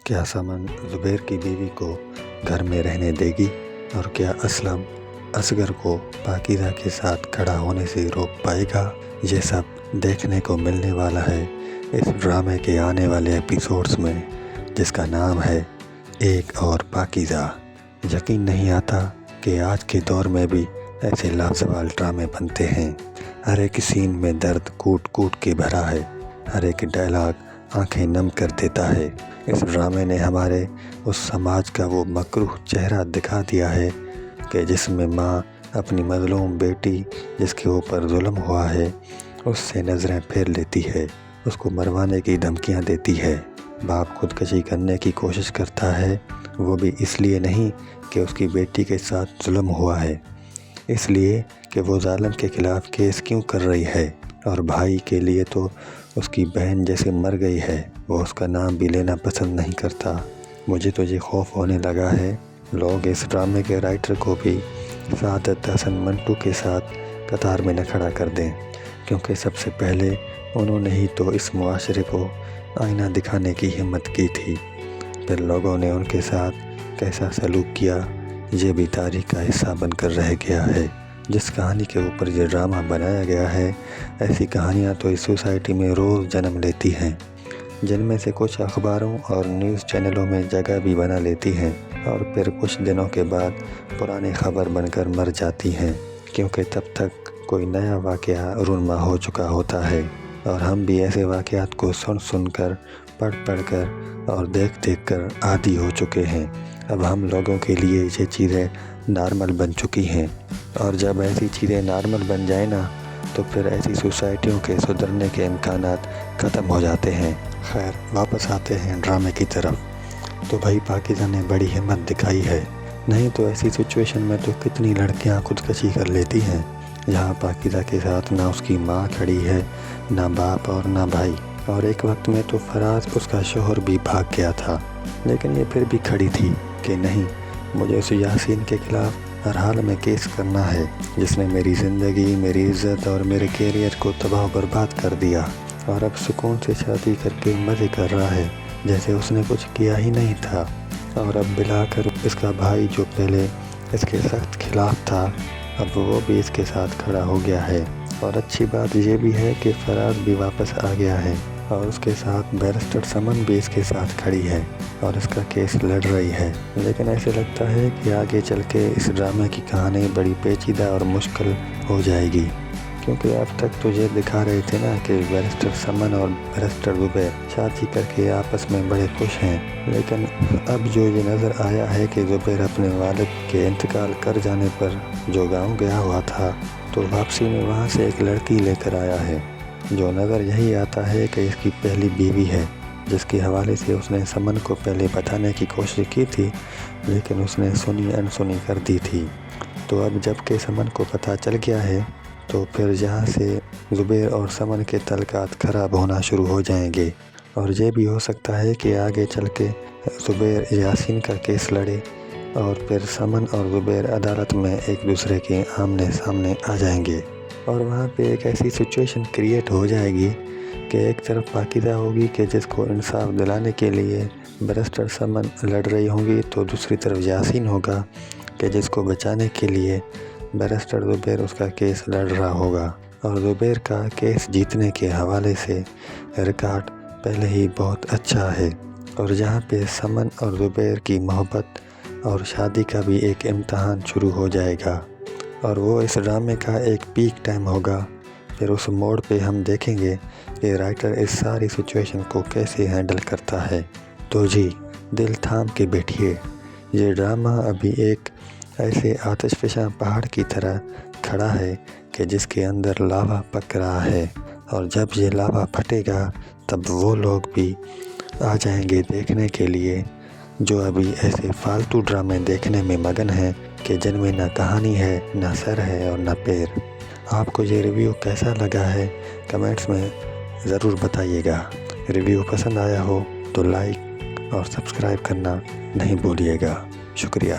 کیا سمن زبیر کی بیوی کو گھر میں رہنے دے گی؟ اور کیا اسلم اصغر کو پاکیزہ کے ساتھ کھڑا ہونے سے روک پائے گا؟ یہ سب دیکھنے کو ملنے والا ہے اس ڈرامے کے آنے والے ایپیسوڈز میں، جس کا نام ہے ایک اور پاکیزہ۔ یقین نہیں آتا کہ آج کے دور میں بھی ایسے لازوال ڈرامے بنتے ہیں۔ ہر ایک سین میں درد کوٹ کوٹ کے بھرا ہے، ہر ایک ڈائلاگ آنکھیں نم کر دیتا ہے۔ اس ڈرامے نے ہمارے اس سماج کا وہ مکروہ چہرہ دکھا دیا ہے کہ جس میں ماں اپنی مظلوم بیٹی جس کے اوپر ظلم ہوا ہے اس سے نظریں پھیر لیتی ہے، اس کو مروانے کی دھمکیاں دیتی ہے۔ باپ خودکشی کرنے کی کوشش کرتا ہے، وہ بھی اس لیے نہیں کہ اس کی بیٹی کے ساتھ ظلم ہوا ہے، اس لیے کہ وہ ظالم کے خلاف کیس کیوں کر رہی ہے۔ اور بھائی کے لیے تو اس کی بہن جیسے مر گئی ہے، وہ اس کا نام بھی لینا پسند نہیں کرتا۔ مجھے تو یہ خوف ہونے لگا ہے لوگ اس ڈرامے کے رائٹر کو بھی سعادت حسن منٹو کے ساتھ قطار میں نہ کھڑا کر دیں، کیونکہ سب سے پہلے انہوں نے ہی تو اس معاشرے کو آئینہ دکھانے کی ہمت کی تھی۔ پھر لوگوں نے ان کے ساتھ کیسا سلوک کیا، یہ بھی تاریخ کا حصہ بن کر رہ گیا ہے۔ جس کہانی کے اوپر یہ ڈرامہ بنایا گیا ہے، ایسی کہانیاں تو اس سوسائٹی میں روز جنم لیتی ہیں، جن میں سے کچھ اخباروں اور نیوز چینلوں میں جگہ بھی بنا لیتی ہیں اور پھر کچھ دنوں کے بعد پرانی خبر بن کر مر جاتی ہیں، کیونکہ تب تک کوئی نیا واقعہ رونما ہو چکا ہوتا ہے۔ اور ہم بھی ایسے واقعات کو سن کر، پڑھ کر اور دیکھ کر عادی ہو چکے ہیں۔ اب ہم لوگوں کے لیے یہ چیزیں نارمل بن چکی ہیں، اور جب ایسی چیزیں نارمل بن جائیں نا تو پھر ایسی سوسائٹیوں کے سدھرنے کے امکانات ختم ہو جاتے ہیں۔ خیر، واپس آتے ہیں ڈرامے کی طرف۔ تو بھائی پاکیزہ نے بڑی ہمت دکھائی ہے، نہیں تو ایسی سچویشن میں تو کتنی لڑکیاں خودکشی کر لیتی ہیں۔ یہاں پاکیزہ کے ساتھ نہ اس کی ماں کھڑی ہے، نہ باپ اور نہ بھائی، اور ایک وقت میں تو فراز اس کا شوہر بھی بھاگ گیا تھا، لیکن یہ پھر بھی کھڑی تھی کہ نہیں، مجھے اس یاسین کے خلاف ہر حال میں کیس کرنا ہے، جس نے میری زندگی، میری عزت اور میرے کیریئر کو تباہ و برباد کر دیا، اور اب سکون سے شادی کر کے مزے کر رہا ہے جیسے اس نے کچھ کیا ہی نہیں تھا۔ اور اب بلا کر اس کا بھائی جو پہلے اس کے سخت خلاف تھا، اب وہ بھی اس کے ساتھ کھڑا ہو گیا ہے۔ اور اچھی بات یہ بھی ہے کہ فراز بھی واپس آ گیا ہے، اور اس کے ساتھ بیرسٹر سمن بھی اس کے ساتھ کھڑی ہے اور اس کا کیس لڑ رہی ہے۔ لیکن ایسے لگتا ہے کہ آگے چل کے اس ڈرامے کی کہانی بڑی پیچیدہ اور مشکل ہو جائے گی، کیونکہ اب تک تو یہ دکھا رہے تھے نا کہ بیرسٹر سمن اور بیرسٹر زبیر شادی کر کے آپس میں بڑے خوش ہیں، لیکن اب جو یہ نظر آیا ہے کہ زبیر اپنے والد کے انتقال کر جانے پر جو گاؤں گیا ہوا تھا، تو واپسی میں وہاں سے ایک لڑکی لے کر آیا ہے، جو نظر یہی آتا ہے کہ اس کی پہلی بیوی ہے، جس کے حوالے سے اس نے سمن کو پہلے بتانے کی کوشش کی تھی، لیکن اس نے سنی انسنی کر دی تھی۔ تو اب جب کہ سمن کو پتہ چل گیا ہے تو پھر یہاں سے زبیر اور سمن کے تعلقات خراب ہونا شروع ہو جائیں گے، اور یہ بھی ہو سکتا ہے کہ آگے چل کے زبیر یاسین کا کیس لڑے اور پھر سمن اور زبیر عدالت میں ایک دوسرے کے آمنے سامنے آ جائیں گے، اور وہاں پہ ایک ایسی سچویشن کریٹ ہو جائے گی کہ ایک طرف پاکیزہ ہوگی کہ جس کو انصاف دلانے کے لیے بیرسٹر سمن لڑ رہی ہوں گی، تو دوسری طرف یاسین ہوگا کہ جس کو بچانے کے لیے بیرسٹر زبیر اس کا کیس لڑ رہا ہوگا۔ اور زبیر کا کیس جیتنے کے حوالے سے ریکارڈ پہلے ہی بہت اچھا ہے، اور جہاں پہ سمن اور زبیر کی محبت اور شادی کا بھی ایک امتحان شروع ہو جائے گا، اور وہ اس ڈرامے کا ایک پیک ٹائم ہوگا۔ پھر اس موڑ پہ ہم دیکھیں گے کہ رائٹر اس ساری سچویشن کو کیسے ہینڈل کرتا ہے۔ تو جی، دل تھام کے بیٹھیے، یہ ڈرامہ ابھی ایک ایسے آتش فشاں پہاڑ کی طرح کھڑا ہے کہ جس کے اندر لاوا پک رہا ہے، اور جب یہ لاوا پھٹے گا تب وہ لوگ بھی آ جائیں گے دیکھنے کے لیے جو ابھی ایسے فالتو ڈرامے دیکھنے میں مگن ہیں کہ جن میں نہ کہانی ہے، نہ سر ہے اور نہ پیر۔ آپ کو یہ ریویو کیسا لگا ہے کمنٹس میں ضرور بتائیے گا۔ ریویو پسند آیا ہو تو لائک اور سبسکرائب کرنا نہیں بھولیے گا۔ شکریہ۔